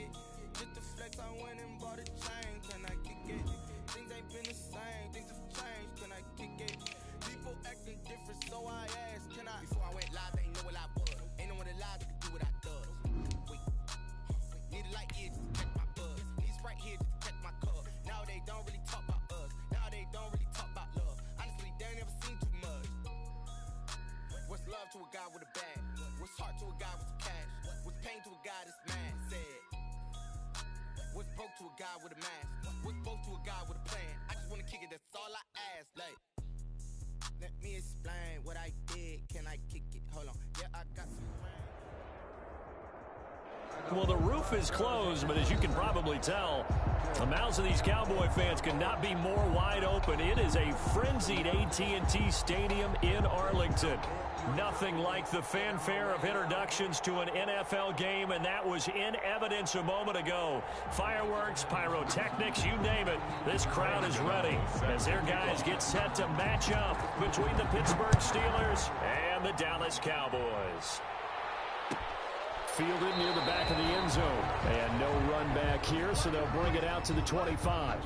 it? Just to flex, I went and bought a chain. Can I kick it? Things ain't been the same. Things have changed. Can I kick it? People acting different, so I asked, can I? Before I went live, they know what I was. Ain't no one alive that can do what I does. Wait. Need a light here just to catch my buzz. Need Sprite here just to catch my cup. Now they don't really talk about us. Now they don't really talk about love. Honestly, they ain't never seen too much. What's love to a guy with a bag? What's heart to a guy with some cash? What's pain to a guy that's mad? Said. What's broke to a guy with a mask? What's broke to a guy with a plan? I just wanna kick it, that's all I ask. Like, let me explain what I did. Can I kick it? Hold on. Yeah, I got some rain. Well, the roof is closed, but as you can probably tell, the mouths of these Cowboy fans could not be more wide open. It is a frenzied AT&T Stadium in Arlington. Nothing like the fanfare of introductions to an NFL game, and that was in evidence a moment ago. Fireworks, pyrotechnics, you name it. This crowd is ready as their guys get set to match up between the Pittsburgh Steelers and the Dallas Cowboys. Fielded near the back of the end zone. And no run back here, so they'll bring it out to the 25.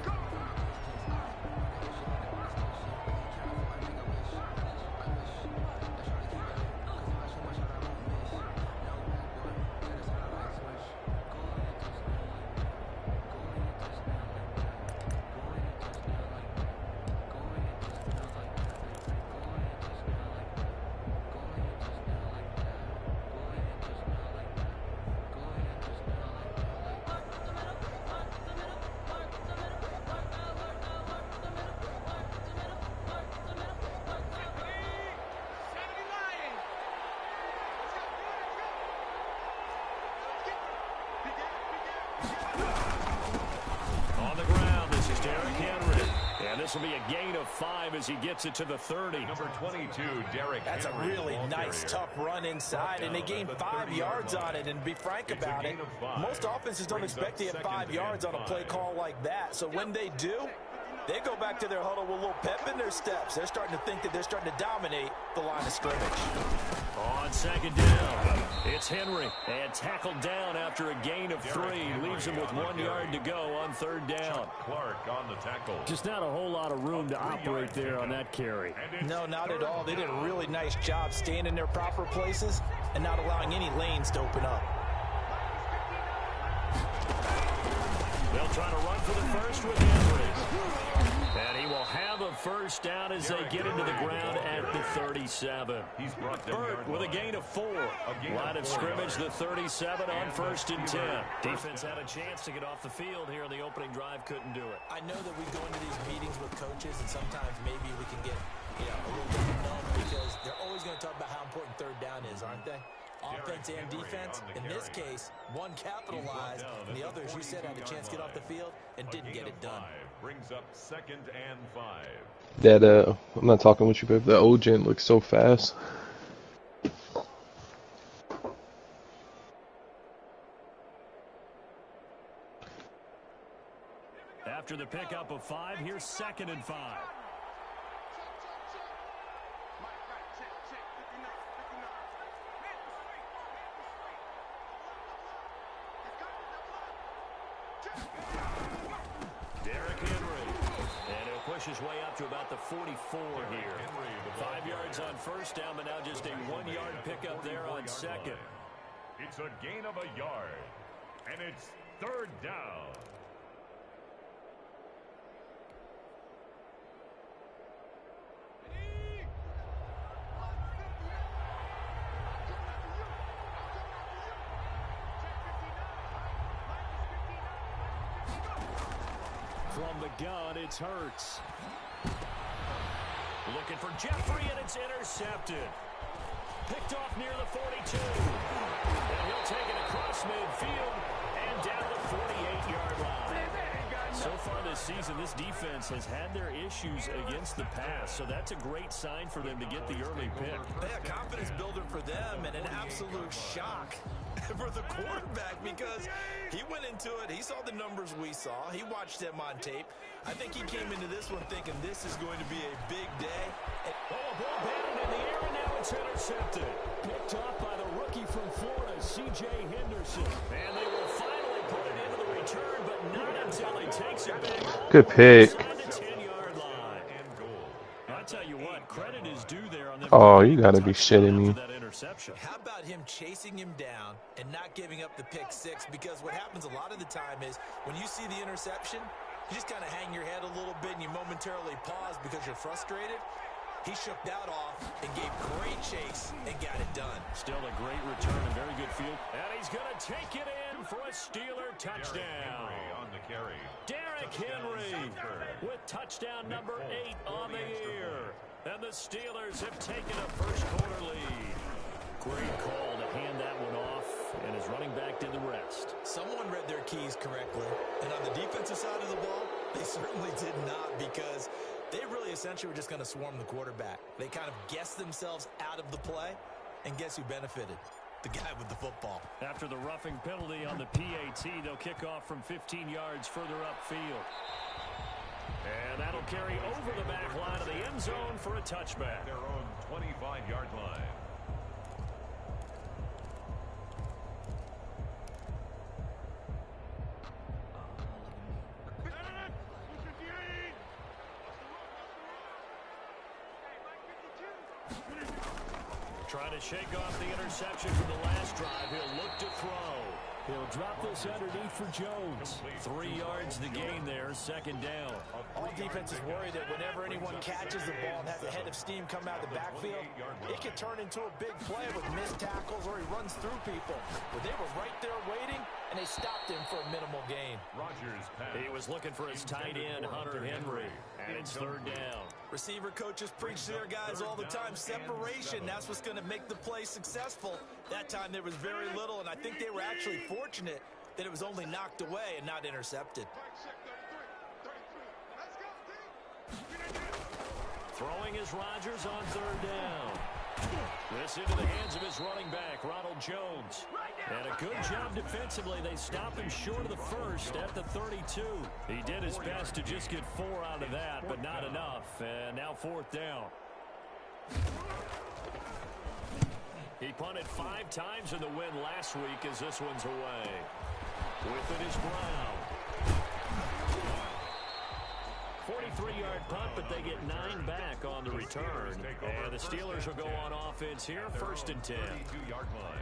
This will be a gain of 5 as he gets it to the 30. Number 22, Derrick That's Henry, a really nice, tough run inside, and they gained 5 yards on it. And be frank about it, most offenses don't expect to get 5 yards on a play call like that. So when they do, they go back to their huddle with a little pep in their steps. They're starting to think that they're starting to dominate the line of scrimmage. On second down, it's Henry, and tackled down after a gain of 3. Leaves him with 1 yard to go on third down. Clark on the tackle. Just not a whole lot of room to operate there on that carry. No, not at all. They did a really nice job staying in their proper places and not allowing any lanes to open up. They'll try to run for the first with Henry. And he will have a first down as they get into the ground at the 37. Burt with a gain of 4. Line of scrimmage, the 37 on 1st and 10. Defense had a chance to get off the field here in the opening drive, couldn't do it. I know that we go into these meetings with coaches, and sometimes maybe we can get a little bit numb because they're always going to talk about how important third down is, aren't they? Offense and defense. In this case, one capitalized, and the other, as you said, had a chance to get off the field and didn't get it done. Brings up 2nd and 5. That I'm not talking with you, but the O-Gen looks so fast. After the pickup of 5, here's 2nd and 5. Derrick Henry. And he'll push his way up to about the 44 here. 5 yards on first down, but now just a 1 yard pickup there on second. It's a gain of a yard. And it's third down. From the gun, it's Hurts. Looking for Jeffrey, and it's intercepted. Picked off near the 42. And he'll take it across midfield and down the 48-yard line. So far this season, this defense has had their issues against the pass, so that's a great sign for them to get the early pick. Yeah, confidence builder for them and an absolute shock for the quarterback because he went into it. He saw the numbers we saw. He watched them on tape. I think he came into this one thinking this is going to be a big day. Oh, a ball batted in the air, and now it's intercepted. Picked off by the rookie from Florida, C.J. Henderson. And they will finally put it until he takes it back. Good pick. Inside the 10-yard line. I tell you what, credit is due there on them. Oh, you gotta be shitting me. That interception. How about him chasing him down and not giving up the pick six? Because what happens a lot of the time is when you see the interception, you just kind of hang your head a little bit and you momentarily pause because you're frustrated. He shook that off and gave great chase and got it done. Still a great return and very good field. And he's going to take it in for a Steeler touchdown. On the carry. Derrick Henry with touchdown number 8 on the year. And the Steelers have taken a first-quarter lead. Great call to hand that one off, and his running back did the rest. Someone read their keys correctly, and on the defensive side of the ball, they certainly did not, because they really essentially were just going to swarm the quarterback. They kind of guessed themselves out of the play, and guess who benefited? The guy with the football. After the roughing penalty on the PAT, they'll kick off from 15 yards further upfield. And that'll carry over the back line of the end zone for a touchback. Their own 25-yard line. Trying to shake off the interception from the last drive. He'll look to throw. He'll drop this underneath for Jones. 3 yards the gain there, second down. All defenses worry that whenever anyone catches the ball and has a head of steam come out of the backfield, it can turn into a big play with missed tackles or he runs through people. But they were right there waiting, and they stopped him for a minimal gain. He was looking for his tight end, Hunter Henry, and it's third down. Receiver coaches preach to their guys all the time. Separation, that's what's going to make the play successful. That time there was very little, and I think they were actually fortunate that it was only knocked away and not intercepted. Throwing is Rodgers on third down. This into the hands of his running back, Ronald Jones. And a good job defensively. They stopped him short of the first at the 32. He did his best to just get 4 out of that, but not enough. And now fourth down. He punted 5 times in the win last week as this one's away. With it is Brown. 43-yard punt, but they get 9 back on the return. And the Steelers will go on offense here, first and 10. 32-yard line.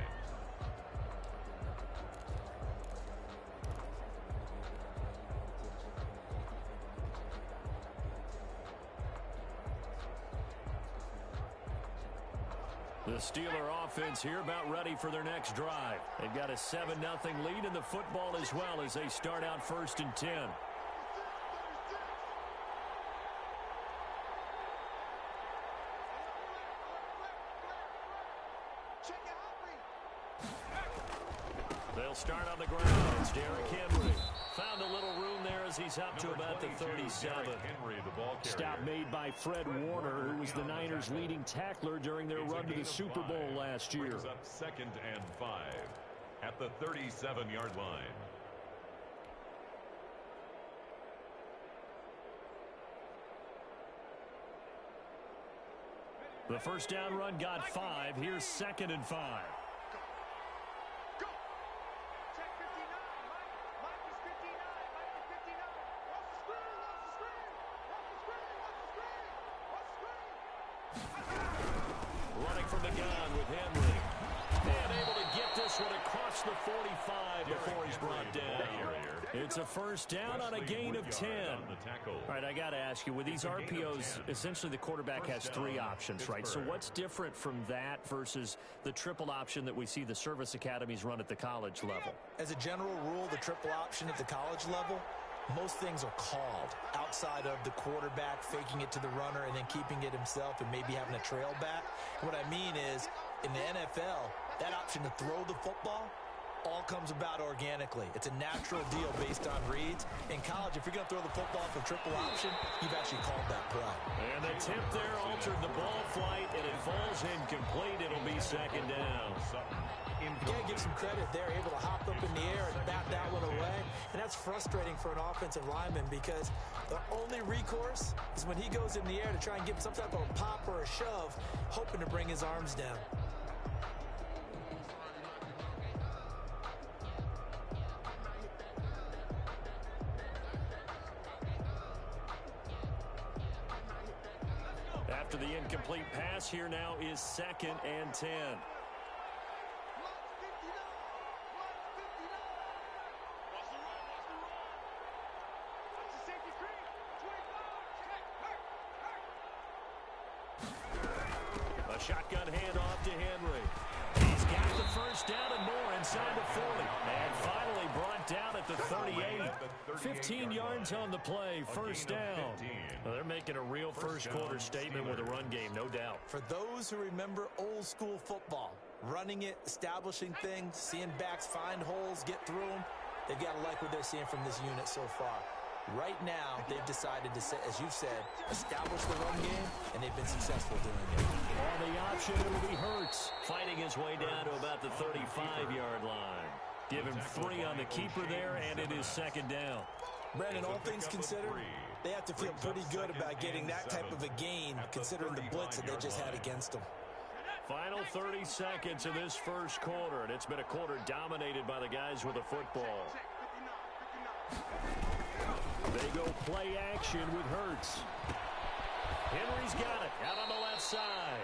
The Steeler offense here about ready for their next drive. They've got a 7-0 lead in the football as well as they start out first and 10. They'll start on the ground. It's Derrick Henry. Found a little room there as he's up to about the 37. Stop made by Fred Warner, who was the Niners' leading tackler during their run to the Super Bowl last year. Brings up 2nd and 5 at the 37-yard line. The first down run got 5. Here's 2nd and 5. Running from the gun with Henry. And able to get this one across the 45 before he's brought down. It's a first down on a gain of 10. All right, I got to ask you, with these RPOs, essentially the quarterback has 3 options, right? So what's different from that versus the triple option that we see the service academies run at the college level? As a general rule, the triple option at the college level, most things are called outside of the quarterback faking it to the runner and then keeping it himself and maybe having a trail back. What I mean is, in the NFL, that option to throw the football all comes about organically. It's a natural deal based on reads. In college, if you're going to throw the football for triple option, you've actually called that play. And the tip there altered the ball flight, and it falls incomplete. It'll be second down. You got to give some credit. They're able to hop up in the air and bat that one away. And that's frustrating for an offensive lineman because the only recourse is when he goes in the air to try and give some type of a pop or a shove, hoping to bring his arms down. after the incomplete pass. Here now is 2nd and 10. A shotgun handoff to Henry. He's got the first down and more inside the 40. And finally brought down at the 38. 15 yards on the play, first down. Well, they're making a real first-quarter statement with a run game, no doubt. For those who remember old-school football, running it, establishing things, seeing backs find holes, get through them, they've got to like what they're seeing from this unit so far. Right now, they've decided to, as you've said, establish the run game, and they've been successful doing it. On the option, it'll be Hurts, fighting his way down to about the 35-yard line. Give him 3 on the keeper there, and it is 2nd down. Brandon, all things considered, they have to feel pretty good about getting that type of a gain, considering the blitz that they just had against them. Final 30 seconds of this first quarter, and it's been a quarter dominated by the guys with the football. They go play action with Hurts. Henry's got it out on the left side.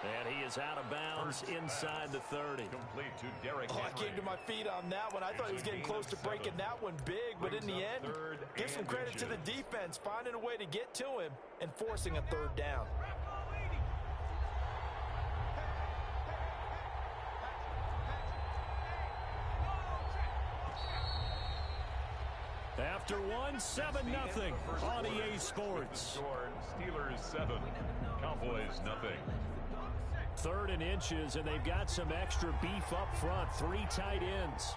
And he is out of bounds inside the 30. Complete to Derrick Henry. I came to my feet on that one. I thought he was getting close to breaking that one big, but in the end, give some credit to the defense, finding a way to get to him and forcing a 3rd down. After 7-0 on EA Sports. Steelers 7, Cowboys nothing. 3rd and inches, and they've got some extra beef up front. 3 tight ends.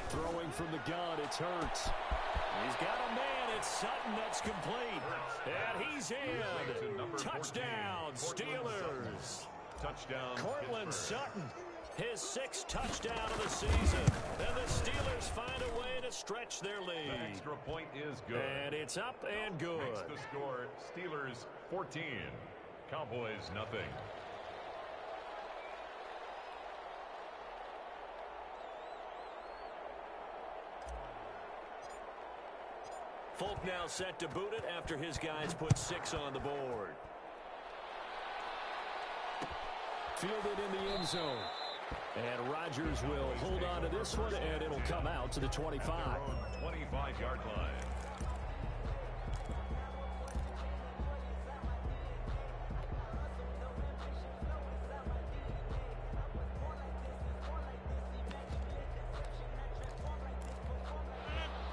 Throwing from the gun, it's Hurts. He's got a man, it's Sutton, that's complete. And he's in. Touchdown, Steelers. Touchdown, Cortland Sutton, his 6th touchdown of the season. And the Steelers find a way to stretch their lead. The extra point is good. And it's up and good. Makes the score Steelers 14, Cowboys nothing. Folk now set to boot it after his guys put 6 on the board. Fielded in the end zone. And Rodgers will hold on to this one, and it'll come out to the 25. 25-yard line.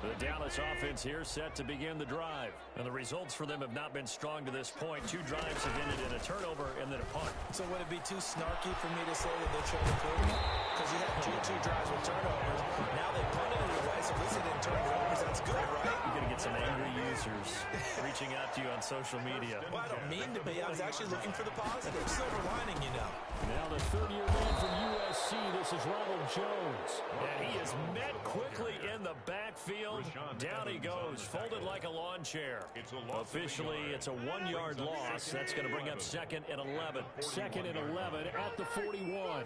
The Dallas offense here set to begin the drive. And the results for them have not been strong to this point. 2 drives have ended in a turnover and then a punt. So would it be too snarky for me to say that they're showing improvement? Because you had two drives with turnovers. Now they punted it away, so at least they didn't turn it over. That's good, right? You're going to get some angry users reaching out to you on social media. Well, I don't mean to be. I was actually looking for the positive. Silver lining, you know. Now the 3rd-year man from USC, this is Ronald Jones. And he is met quickly in the backfield. Down he goes, folded like a lawn chair. Officially, it's a 1-yard loss. That's going to bring up 2nd and 11. 2nd and 11 at the 41.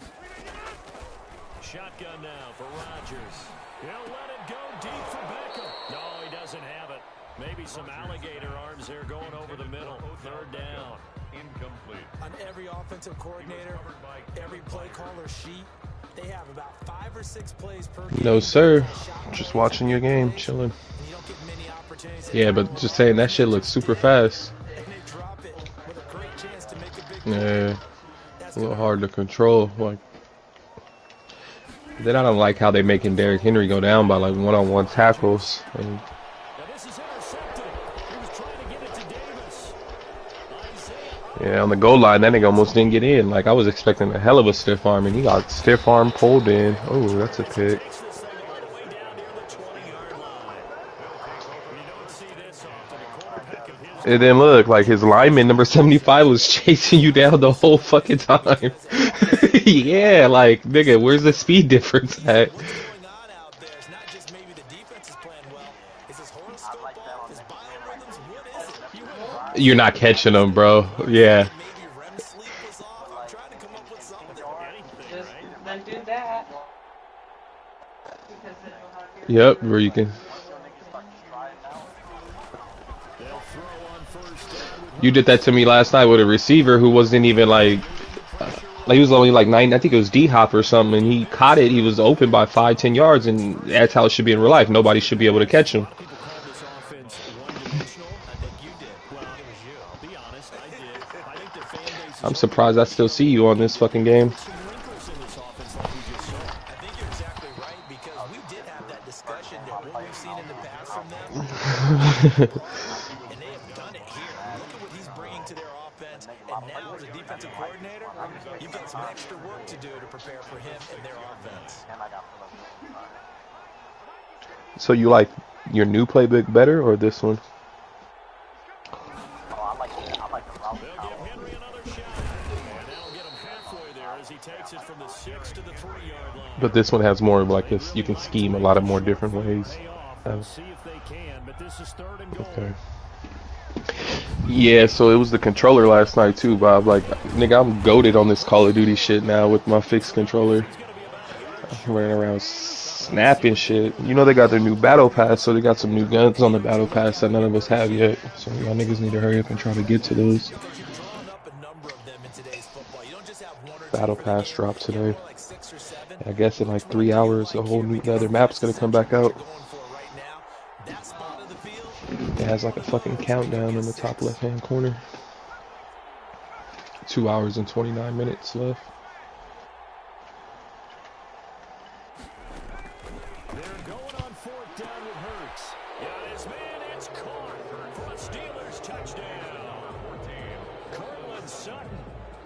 Shotgun now for Rodgers. He'll let it go deep for Beckham. No, he doesn't have it. Maybe some alligator arms there going over the middle. 3rd down. Incomplete. On every offensive coordinator, every play caller sheet, they have about 5 or 6 plays per game. No, sir. Just watching your game, chilling. Yeah, but just saying that shit looks super fast. Yeah, a little hard to control. Like, then I don't like how they making Derrick Henry go down by like one-on-one tackles. And yeah, on the goal line, that nigga almost didn't get in. Like, I was expecting a hell of a stiff arm, and he got stiff arm pulled in. Oh, that's a pick. And then look, like his lineman, number 75, was chasing you down the whole fucking time. Yeah, like, nigga, where's the speed difference at? What's going on out there is not just maybe the defense defense is playing well. Is his horoscope off? His biorhythms? What is it? You're not catching them, bro. Yeah. Maybe REM sleep was off. I'm trying to come up with something. Just then do that. Yep, where you can. You did that to me last night with a receiver who wasn't even like he was only like 9. I think it was D-Hop or something, and he caught it. He was open by 5-10 yards, and that's how it should be in real life. Nobody should be able to catch him. I'm surprised I still see you on this fucking game. I think you're exactly right, because we did have that discussion that what we've seen in the past from them, and they have done it here. Look at what he's bringing to their offense, and now as a defensive coordinator, you've got some extra work to do to prepare for him and their offense. So you like your new playbook better or this one? But this one has more of like this. You can scheme a lot of more different ways. Okay. Yeah, so it was the controller last night too, Bob. Like, nigga, I'm goated on this Call of Duty shit now with my fixed controller. I'm running around snapping shit. You know they got their new battle pass, so they got some new guns on the battle pass that none of us have yet. So y'all niggas need to hurry up and try to get to those. Battle pass dropped today. I guess in like 3 hours, the other map's gonna come back out. It has like a fucking countdown in the top left-hand corner. 2 hours and 29 minutes left. They're going on 4th down with Hurts. Yeah, his man, it's caught for a Steelers touchdown. Cortland Sutton,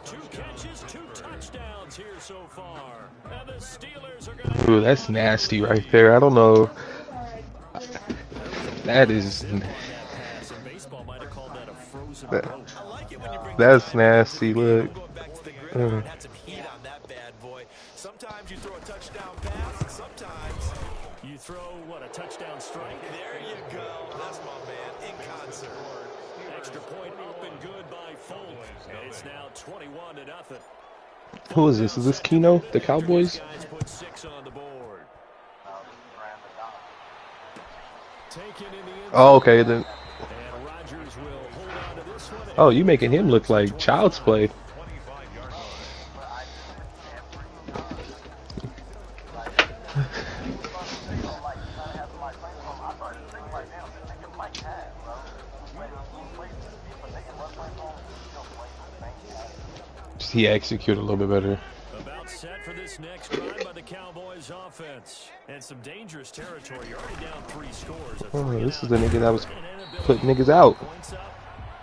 2 catches, 2 touchdowns here so far. And the Steelers are going to... Ooh, that's nasty right there. I don't know. That is... That's nasty, look. Sometimes you throw a touchdown pass, sometimes you throw, what, a touchdown strike? There you go. That's my man, in concert. Extra point up and good by Folk. And it's now 21-0. Who is this? Is this Keno? The Cowboys? Put 6 on the board. Oh, okay. Then. Oh, you making him look like child's play. He executed a little bit better. About set for this next drive by the Cowboys offense. And some dangerous territory. You're already down 3 scores. Oh, this is the nigga that was putting niggas out.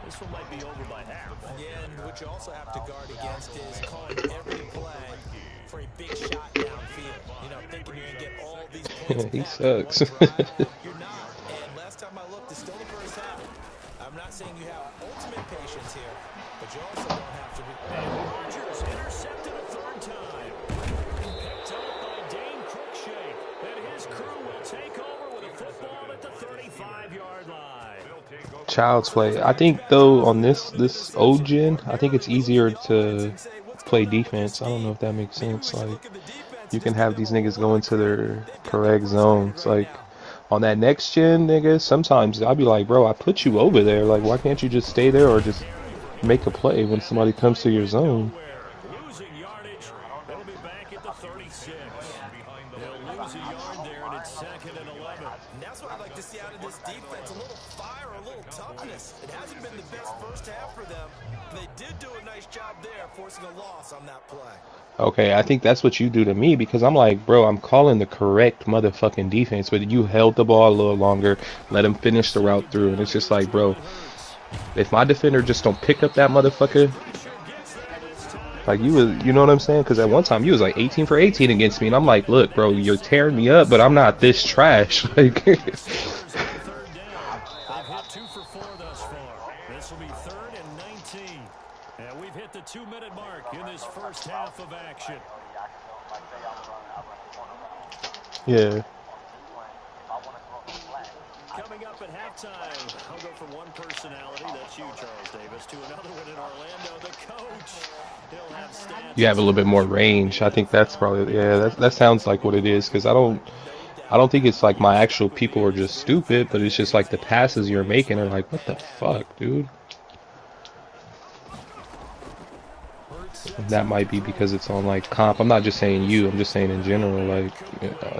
This one might be over by half. Again, what you also have to guard against is calling every play for a big shot downfield. You know, thinking you're going to get all these points. He sucks. You're not. And last time I looked, it's still the first half. I'm not saying you have ultimate patience here, but you also don't have to be. Rodgers intercepted a 3rd time. Picked up by Dane Cruikshank. And his crew will take over with a football at the 35-yard line. Child's play. I think though on this old gen, I think it's easier to play defense. I don't know if that makes sense. Like you can have these niggas go into their correct zones. Like on that next gen, nigga, sometimes I'll be like, bro, I put you over there. Like why can't you just stay there or just make a play when somebody comes to your zone? Losing yardage. They'll be back at the 36. They'll lose a yard there, and it's 2nd and 11. And that's what I'd like to see out of this defense. A little fire, a little toughness. It hasn't been the best first half for them. They did do a nice job there, forcing a loss on that play. Okay, I think that's what you do to me because I'm like, bro, I'm calling the correct motherfucking defense, but you held the ball a little longer, let him finish the route through, and it's just like, bro, if my defender just don't pick up that motherfucker, like you know what I'm saying? Because at one time you was like 18 for 18 against me, and I'm like, look, bro, you're tearing me up, but I'm not this trash. Like, They've hit 2 for 4 thus far. This will be 3rd and 19. And we've hit the 2-minute mark in this first half of action. yeah. Coming up at halftime, I'll go from one personality, that's you, Charles Davis, to another one in Orlando, the coach. He'll have stats. You have a little bit more range. I think that's probably, yeah, that sounds like what it is, because I don't think it's like my actual people are just stupid, but it's just like the passes you're making are like, what the fuck, dude? That might be because it's on like comp. I'm not just saying you, I'm just saying in general, like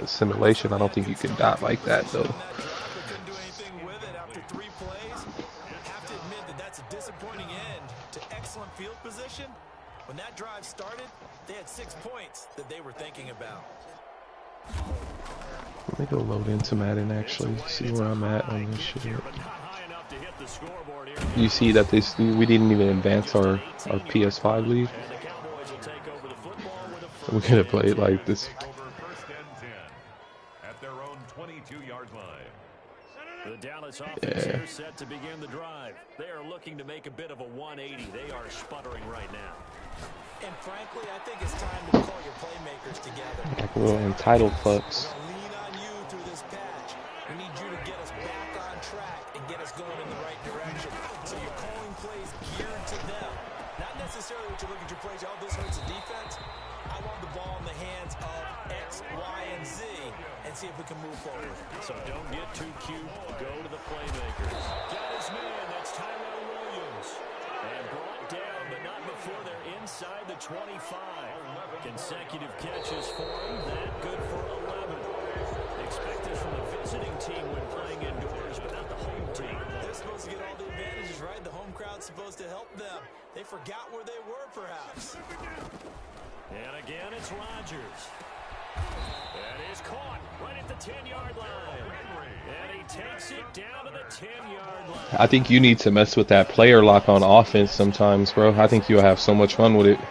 simulation. I don't think you can dot like that though. Couldn't do anything with it after 3 plays. Have to admit that that's a disappointing end to excellent field position. When that drive started, they had 6 points that they were thinking about. Let me go load into Madden actually, see where I'm at on this shit. You see that we didn't even advance our PS5 lead. We could have played like this. At their own 22-yard line. The Dallas offense here set to begin the drive. They are looking to make a bit of a 180. They are sputtering right now. And frankly, I think it's time to call your playmakers together. Like a little entitled fucks. Lean on you through this patch. We need you to get us back on track and get us going in the right direction. So you're calling plays geared to them. Not necessarily what you look at your plays, oh, this hurts the defense. I want the ball in the hands of X, Y, and Z and see if we can move forward. So don't get too cute. Go to the playmakers. Got his man. That's Tyrell Williams. And brought down, but not before they're inside the 25. Consecutive catches for him. That good for 11. Expect this from the visiting team when playing indoors, but not the home team. They're supposed to get all the advantages, right? The home crowd's supposed to help them. They forgot where they were, perhaps. And again, it's Rodgers. That is caught right at the 10-yard line. And he takes it down to the 10-yard line. I think you need to mess with that player lock on offense sometimes, bro. I think you'll have so much fun with it. As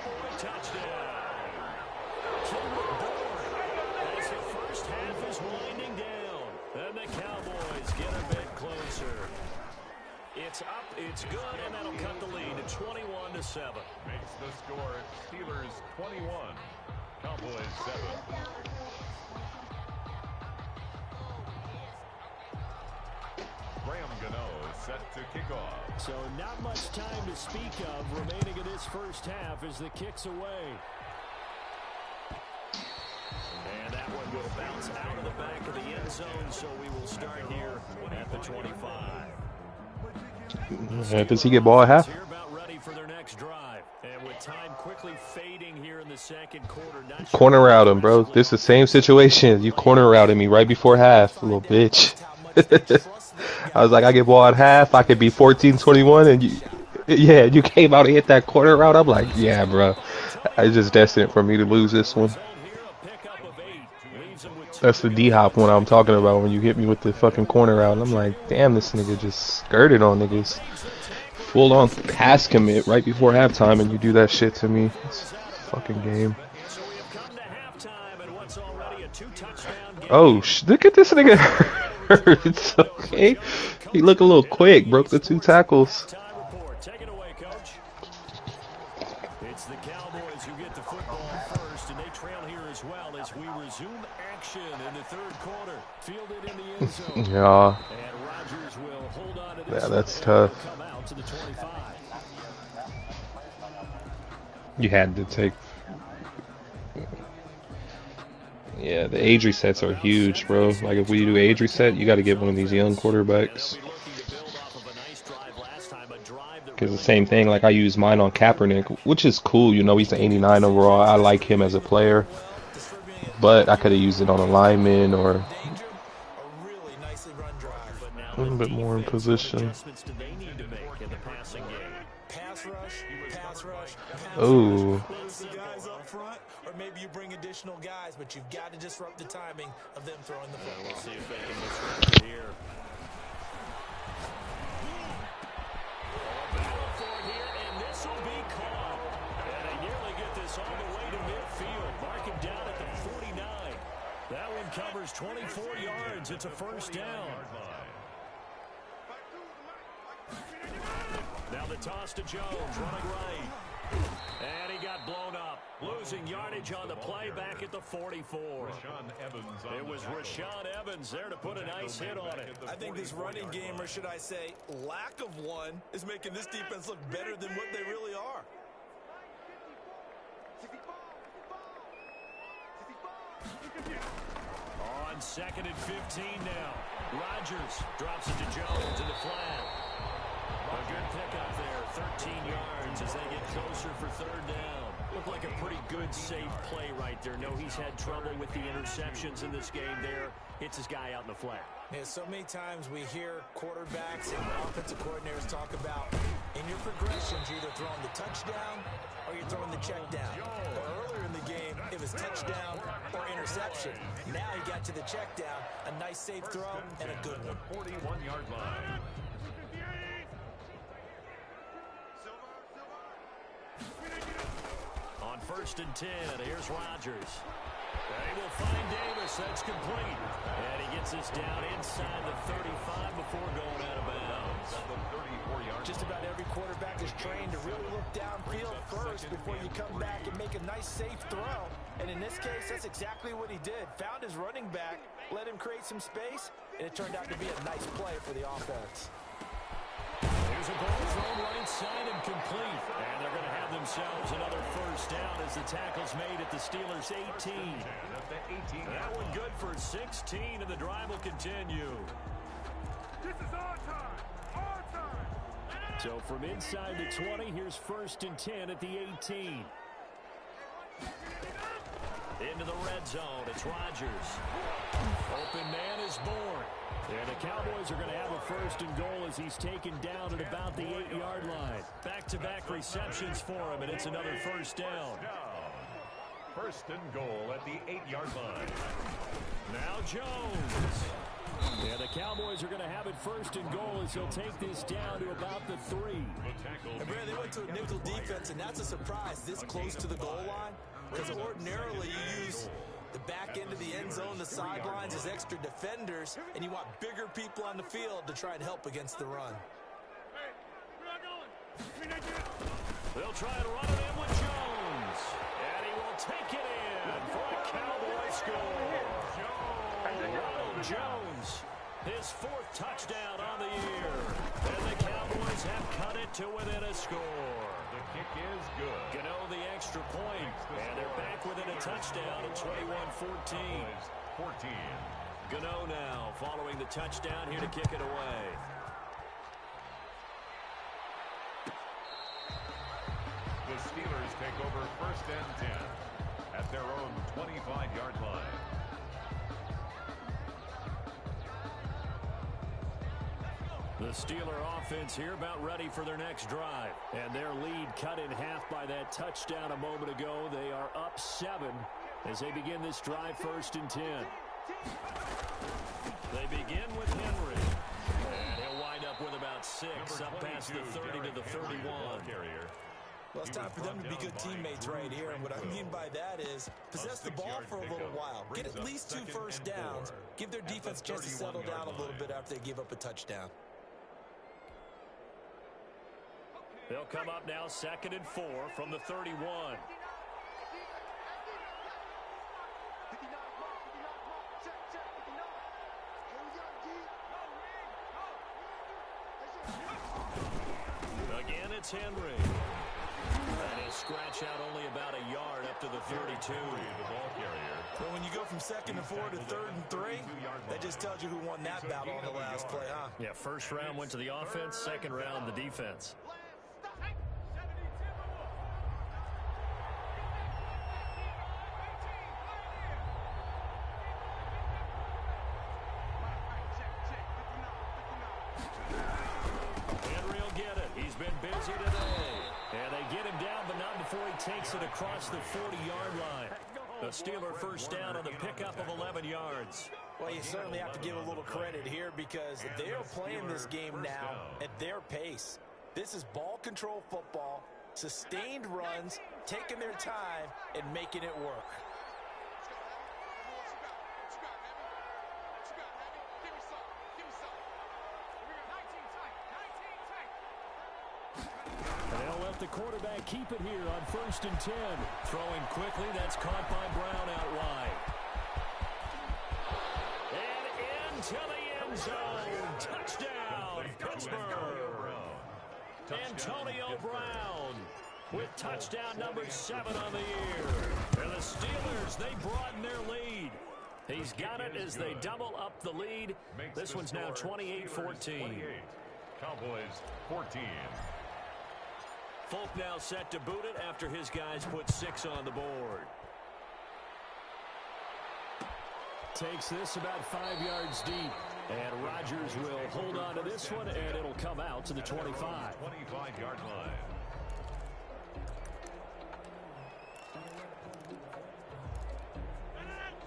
the first half is winding down, and the Cowboys get a bit closer. It's up, it's good, and that'll cut the lead to 21-7. Makes the score Steelers 21, Cowboys 7. Graham Gano is set to kick off. So not much time to speak of remaining in this first half as the kick's away. And that one will bounce out of the back of the end zone, so we will start here at the 25. Does he get ball at half? Here about ready for their next drive. And with time quickly fading here in the second quarter. Corner route him, bro. This is the same situation. You corner routed me right before half, little bitch. I was like, I get ball at half, I could be 14-21, and you came out and hit that corner route. I'm like, yeah, bro. It's just destined for me to lose this one. That's the D-hop one I'm talking about when you hit me with the fucking corner route. And I'm like, damn, this nigga just skirted on niggas. Full on pass commit right before halftime, and you do that shit to me. It's a fucking game. Oh, look at this nigga. It's okay. He looked a little quick. Broke the 2 tackles. Take it away, coach. It's the Cowboys who get the football first, and they trail here as well as we resume action in the third quarter. Fielded in the end zone. Yeah. And Rodgers will hold on to this. Yeah, that's tough. Come out to the 25. You had to take. Yeah, the age resets are huge, bro. Like, if we do age reset, you got to get one of these young quarterbacks. Because the same thing, like, I use mine on Kaepernick, which is cool, you know, he's an 89 overall. I like him as a player. But I could have used it on a lineman or a little bit more in position. Oh. Maybe you bring additional guys, but you've got to disrupt the timing of them throwing the football. We'll see if they can disrupt it here. Battle for it here, and this will be caught. And they nearly get this all the way to midfield. Mark him down at the 49. That one covers 24 yards. It's a first down. Now the toss to Jones, running right. And he got blown up. Losing yardage on the play back at the 44. It was Rashaan Evans there to put a nice hit on it. I think this running game, or should I say lack of one, is making this defense look better than what they really are. On 2nd and 15 now. Rodgers drops it to Jones in the flat. A good pickup there, 13 yards as they get closer for 3rd down. Looked like a pretty good, safe play right there. No, he's had trouble with the interceptions in this game there. Hits his guy out in the flat. Yeah, so many times we hear quarterbacks and offensive coordinators talk about in your progressions, you're either throwing the touchdown or you're throwing the check down. But earlier in the game, it was touchdown or interception. Now he got to the check down, a nice safe throw, and a good one. 41-yard line. On 1st and 10, here's Rodgers. They will find Davis. That's complete. And he gets this down inside the 35 before going out of bounds. Just about every quarterback is trained to really look downfield first before you come back and make a nice safe throw. And in this case, that's exactly what he did. Found his running back, let him create some space, and it turned out to be a nice play for the offense. Here's a ball thrown right side and complete. And they're going to have themselves another 1st down as the tackle's made at the Steelers' 18. That one good for 16, and the drive will continue. This is our time. Our time. So from inside the 20, here's 1st and 10 at the 18. Into the red zone, it's Rodgers. Open man is born. And the Cowboys are going to have a 1st and goal as he's taken down at about the 8-yard line. Back-to-back receptions for him, and it's another 1st down. 1st and goal at the 8-yard line. Now Jones. And the Cowboys are going to have it 1st and goal as he'll take this down to about the 3. And Brad, they went to a nickel defense, and that's a surprise this close to the goal line. Because ordinarily you use the back end of the end zone, the sidelines as extra defenders, and you want bigger people on the field to try and help against the run. They'll try and run it in with Jones. And he will take it in for a Cowboy score. Ronald Jones, his 4th touchdown on the year. And the Cowboys have cut it to within a score. The kick is good. Gano the extra point, and they're back within a touchdown at 21-14. 14. Gano now following the touchdown here to kick it away. The Steelers take over 1st and 10 at their own 25-yard line. The Steeler offense here about ready for their next drive. And their lead cut in half by that touchdown a moment ago. They are up 7 as they begin this drive 1st and 10. They begin with Henry. And he'll wind up with about 6 up past the 30 to the 31. Well, it's time for them to be good teammates right here. And what I mean by that is possess the ball for a little while. Get at least 2 1st downs. Give their defense a chance to settle down a little bit after they give up a touchdown. They'll come up now 2nd and 4 from the 31. Again, it's Henry. And he'll scratch out only about a yard up to the 32. The ball carrier. But when you go from 2nd and 4 to 3rd and 3, that just tells you who won that battle on the last play, huh? Yeah, 1st round went to the offense, 2nd round the defense. Henry will get it. He's been busy today. And they get him down, but not before he takes it across the 40-yard line. The Steeler 1st down on the pickup of 11 yards. Well, you certainly have to give a little credit here because they're playing this game now at their pace. This is ball control football, sustained runs, taking their time, and making it work. if the quarterback keep it here on 1st and 10. Throwing quickly, that's caught by Brown out wide. And into the end zone. Touchdown, Pittsburgh. Antonio Brown with touchdown number 7 on the year. And the Steelers, they broaden their lead. He's got it as they double up the lead. This one's now 28-14. Cowboys 14. Folk now set to boot it after his guys put 6 on the board. Takes this about 5 yards deep. And Rodgers will hold on to this one, and it'll come out to the 25. 25-yard line.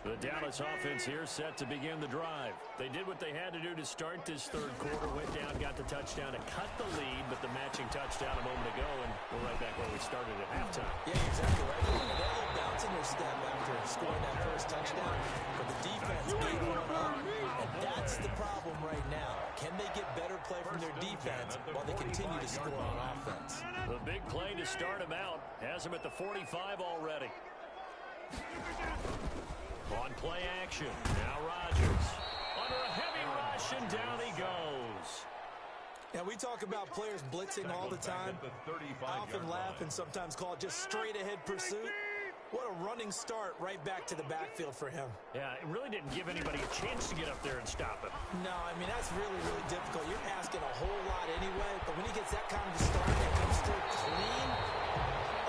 The Dallas offense here set to begin the drive. They did what they had to do to start this third quarter. Went down, got the touchdown to cut the lead, but the matching touchdown a moment ago, and we're right back where we started at halftime. Yeah, exactly right. They're a little bounce in their step after scoring that first touchdown, but the defense gave one up, and that's the problem right now. Can they get better play from their defense while they continue to score on offense? The big play to start him out has him at the 45 already. On play action, now Rodgers. Under a heavy rush, and down he goes. Now, we talk about players blitzing all the time. I often laugh and sometimes call it just straight-ahead pursuit. What a running start right back to the backfield for him. Yeah, it really didn't give anybody a chance to get up there and stop him. No, I mean, that's really, really difficult. You're asking a whole lot anyway, but when he gets that kind of a start that comes through clean,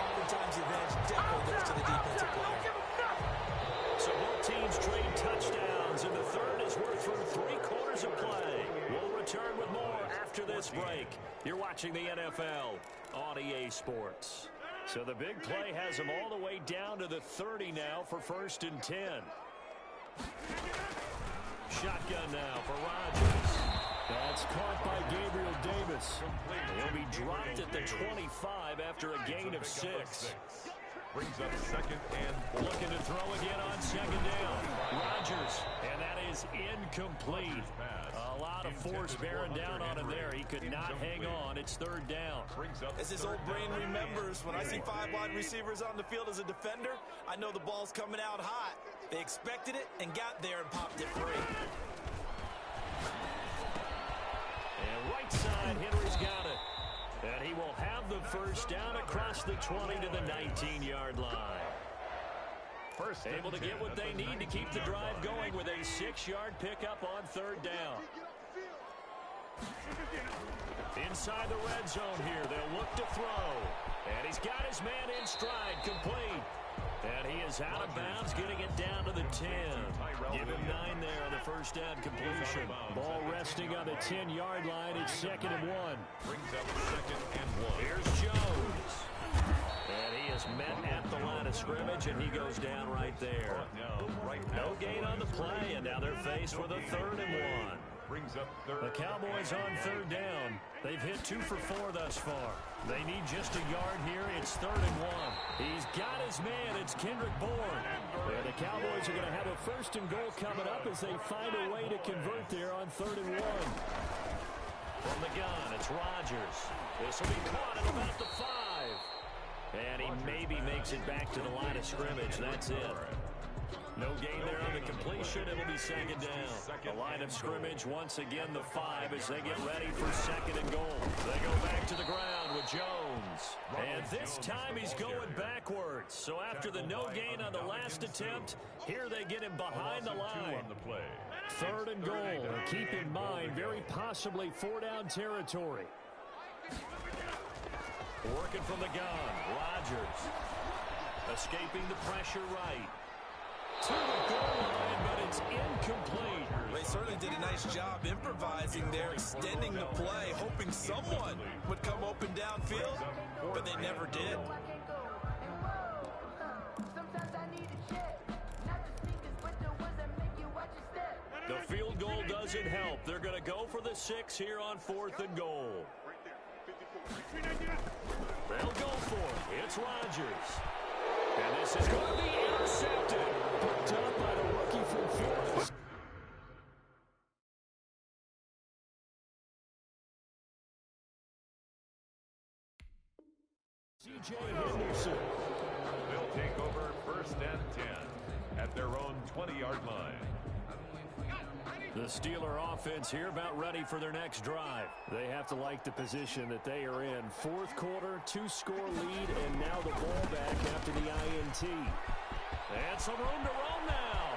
oftentimes the advantage definitely goes to the defensive player. So both teams trade touchdowns, and the third is worth through 3 quarters of play. We'll return with more after this break. You're watching the NFL on EA Sports. So the big play has them all the way down to the 30 now for 1st and 10. Shotgun now for Rodgers. That's caught by Gabriel Davis. He'll be dropped at the 25 after a gain of 6. Brings up 2nd and 4. Looking to throw again on 2nd down. Rodgers, and that is incomplete. A lot of force bearing down on him there. He could not hang on. It's 3rd down. As his old brain remembers, when I see 5 wide receivers on the field as a defender, I know the ball's coming out hot. They expected it and got there and popped it free. And right side, Henry's got it. And he will have the first down across the 20 to the 19-yard line. Able to get what they need to keep the drive going with a 6-yard pickup on 3rd down. Inside the red zone here, they'll look to throw. And he's got his man in stride, complete. And he is out of bounds, getting it down to the 10. Give him 9 there on the first down completion. Ball resting on the 10-yard line. It's 2nd and 1. Brings up 2nd and 1. Here's Jones. And he is met at the line of scrimmage, and he goes down right there. No gain on the play, and now they're faced with a 3rd and 1. Brings up 3rd. The Cowboys on 3rd down. They've hit 2 for 4 thus far. They need just a yard here. It's 3rd and 1. He's got his man. It's Kendrick Bourne. And the Cowboys are going to have a 1st and goal coming up as they find a way to convert there on 3rd and 1. From the gun, it's Rodgers. This will be caught at about the 5. And he maybe makes it back to the line of scrimmage. That's it. No gain there on the completion. It'll be 2nd down. The line of scrimmage, once again, the 5 as they get ready for 2nd and goal. They go back to the ground with Jones. And this time he's going backwards. So after the no gain on the last attempt, here they get him behind the line. 3rd and goal. And keep in mind, very possibly 4-down territory. Working from the gun, Rodgers. Escaping the pressure right. To the goal line, but it's incomplete. They certainly did a nice job improvising there, extending the play, hoping someone would come open downfield, but they never did. The field goal doesn't help. They're going to go for the 6 here on 4th and goal. They'll go for it. It's Rodgers. And this is going to be intercepted. Picked up by the rookie from Florida. C.J. Henderson. They'll take over 1st and 10 at their own 20-yard line. The Steeler offense here about ready for their next drive. They have to like the position that they are in. 4th quarter, 2-score lead, and now the ball back after the INT. And some room to roam now.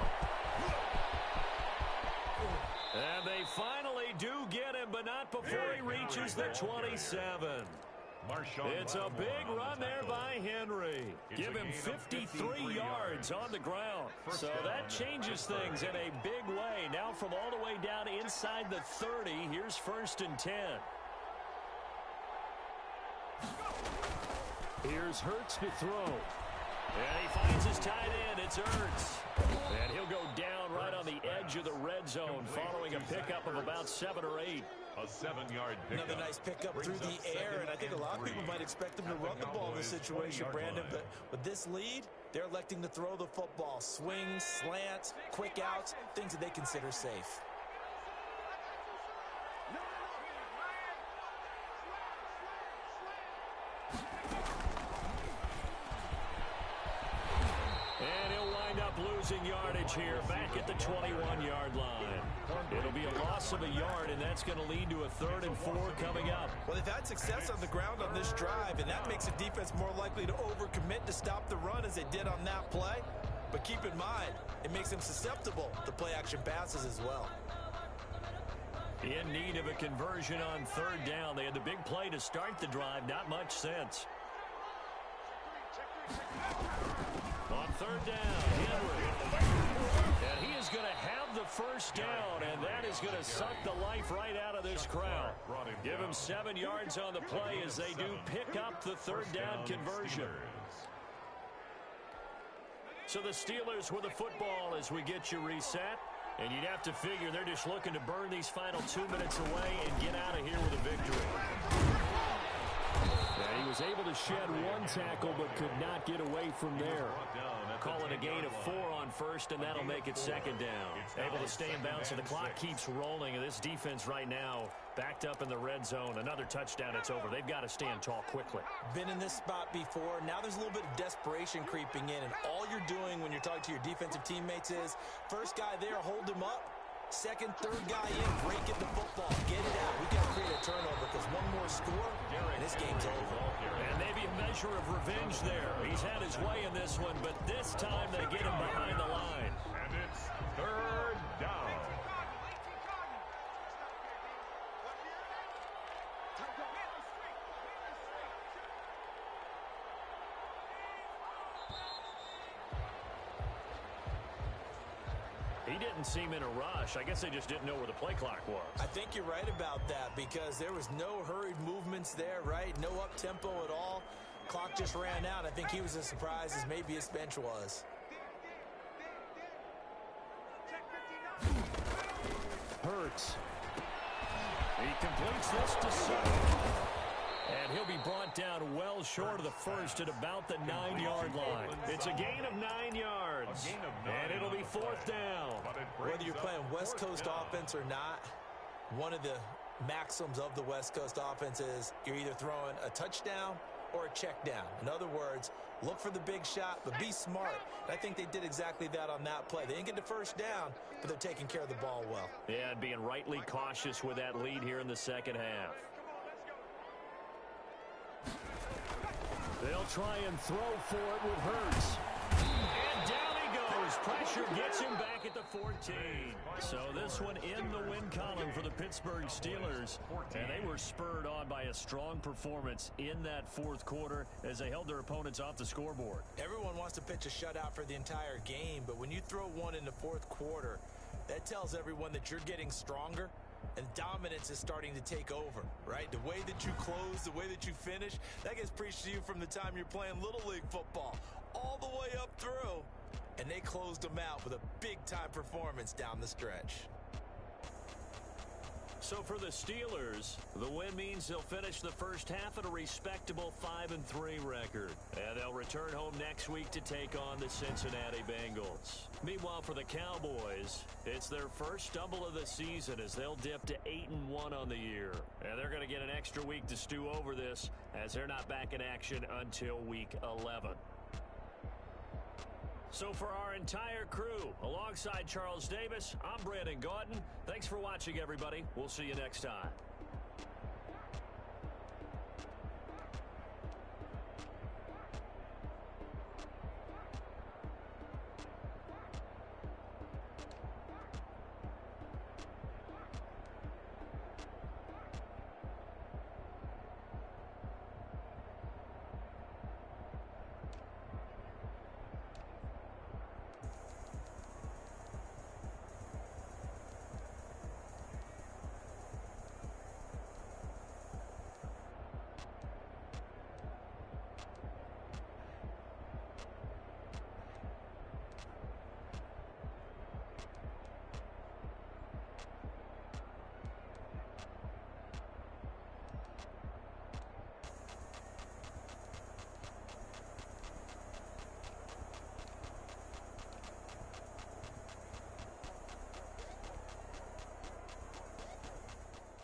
And they finally do get him, but not before he reaches the 27. It's a big run there by Henry. Give him 53 yards on the ground. So that changes things in a big way. Now from all the way down inside the 30, here's 1st and 10. Here's Hurts to throw. And he finds his tight end. It's Hurts. And he'll go down right on the edge of the red zone following a pickup of about 7 or 8. A 7-yard pickup. Another nice pickup through the air, and I think a lot of people might expect them to run the ball in this situation, Brandon. But with this lead, they're electing to throw the football. Swings, slants, quick outs, things that they consider safe. And he'll wind up losing yardage here back at the 21-yard line. It'll be a loss of a yard, and that's going to lead to a 3rd and 4 coming up. Well, they've had success on the ground on this drive, and that makes a defense more likely to overcommit to stop the run as they did on that play. But keep in mind, it makes them susceptible to play-action passes as well. In need of a conversion on 3rd down. They had the big play to start the drive. Not much sense. On 3rd down, Henry. And he is going to have the 1st down, and that is going to suck the life right out of this crowd. Give him 7 yards on the play as they do pick up the 3rd down conversion. So the Steelers with the football as we get you reset. And you'd have to figure they're just looking to burn these final 2 minutes away and get out of here with a victory. And he was able to shed 1 tackle but could not get away from there. Call it a gain of 4 on 1st, and that'll make it 2nd down. Able to stay in bounds, so the clock keeps rolling. And this defense right now backed up in the red zone. Another touchdown, it's over. They've got to stand tall quickly. Been in this spot before. Now there's a little bit of desperation creeping in, and all you're doing when you're talking to your defensive teammates is, first guy there, hold him up. 2nd, 3rd guy in, break it the football. Get it out. We've got to create a turnover because one more score, and this game's over. And maybe a measure of revenge there. He's had his way in this one, but this time they get him behind the line. And it's 3rd down. He didn't seem in a rush. I guess they just didn't know where the play clock was. I think you're right about that because there was no hurried movements there, right? No up-tempo at all. Clock just ran out. I think he was as surprised as maybe his bench was. Hurts. He completes this to Sutton. And he'll be brought down well short of the 1st at about the 9-yard line. It's a gain of 9 yards. And it'll be 4th down. Whether you're playing West Coast offense or not, one of the maxims of the West Coast offense is you're either throwing a touchdown or a check down. In other words, look for the big shot, but be smart. And I think they did exactly that on that play. They didn't get the 1st down, but they're taking care of the ball well. Yeah, and being rightly cautious with that lead here in the 2nd half. They'll try and throw for it with Hurts. And down he goes. Pressure gets him back at the 14. So this one in the win column for the Pittsburgh Steelers. And they were spurred on by a strong performance in that 4th quarter as they held their opponents off the scoreboard. Everyone wants to pitch a shutout for the entire game, but when you throw one in the 4th quarter, that tells everyone that you're getting stronger. And dominance is starting to take over, right? The way that you close, the way that you finish, that gets preached to you from the time you're playing Little League football all the way up through. And they closed them out with a big-time performance down the stretch. So for the Steelers, the win means they'll finish the first half at a respectable 5-3 record. And they'll return home next week to take on the Cincinnati Bengals. Meanwhile, for the Cowboys, it's their first stumble of the season as they'll dip to 8-1 on the year. And they're going to get an extra week to stew over this as they're not back in action until week 11. So for our entire crew, alongside Charles Davis, I'm Brandon Gaudin. Thanks for watching, everybody. We'll see you next time.